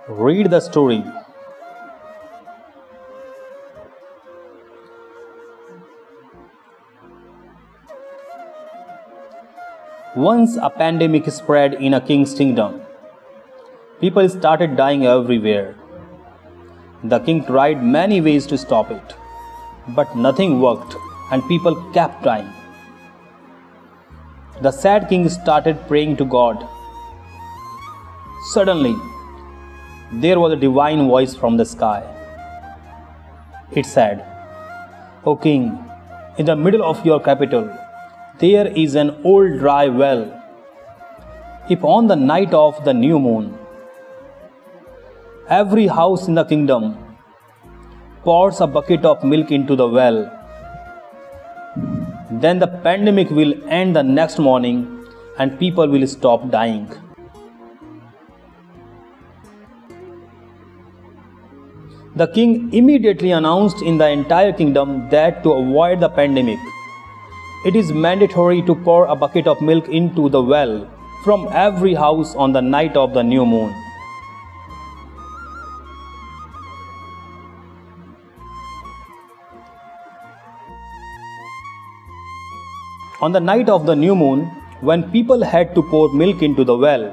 Read the story. Once a pandemic spread in a king's kingdom. People started dying everywhere. The king tried many ways to stop it, but nothing worked and people kept dying. The sad king started praying to God. Suddenly, there was a divine voice from the sky. It said, "O king, in the middle of your capital, there is an old dry well. If on the night of the new moon, every house in the kingdom pours a bucket of milk into the well, then the pandemic will end the next morning and people will stop dying." The king immediately announced in the entire kingdom that to avoid the pandemic, it is mandatory to pour a bucket of milk into the well from every house on the night of the new moon. On the night of the new moon, when people had to pour milk into the well,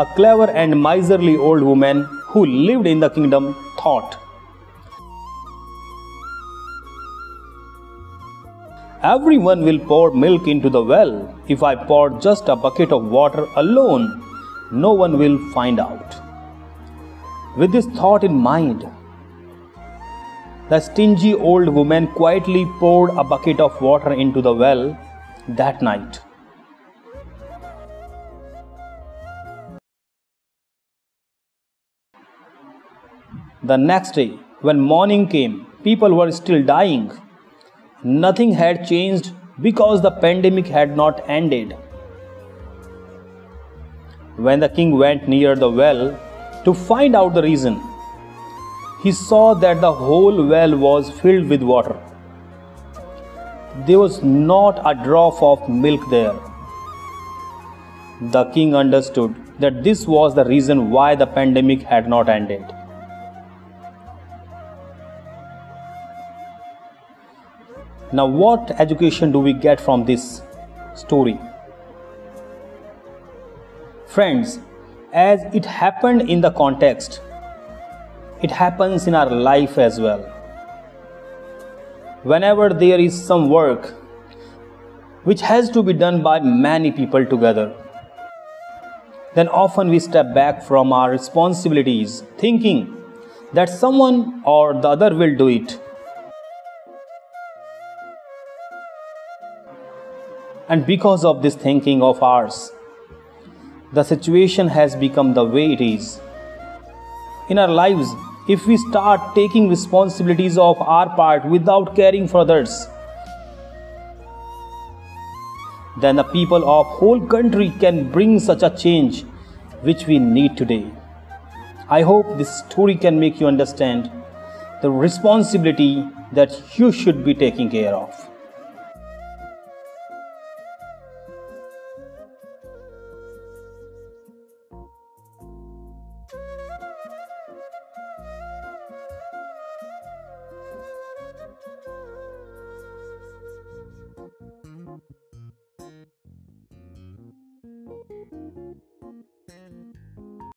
a clever and miserly old woman who lived in the kingdom thought, "Everyone will pour milk into the well. If I pour just a bucket of water alone, no one will find out." With this thought in mind, the stingy old woman quietly poured a bucket of water into the well that night. The next day, when morning came, people were still dying. Nothing had changed because the pandemic had not ended. When the king went near the well to find out the reason, he saw that the whole well was filled with water. There was not a drop of milk there. The king understood that this was the reason why the pandemic had not ended. Now, what education do we get from this story? Friends, as it happened in the context, it happens in our life as well. Whenever there is some work which has to be done by many people together, then often we step back from our responsibilities, thinking that someone or the other will do it. And because of this thinking of ours, the situation has become the way it is. In our lives, if we start taking responsibilities of our part without caring for others, then the people of whole country can bring such a change which we need today. I hope this story can make you understand the responsibility that you should be taking care of.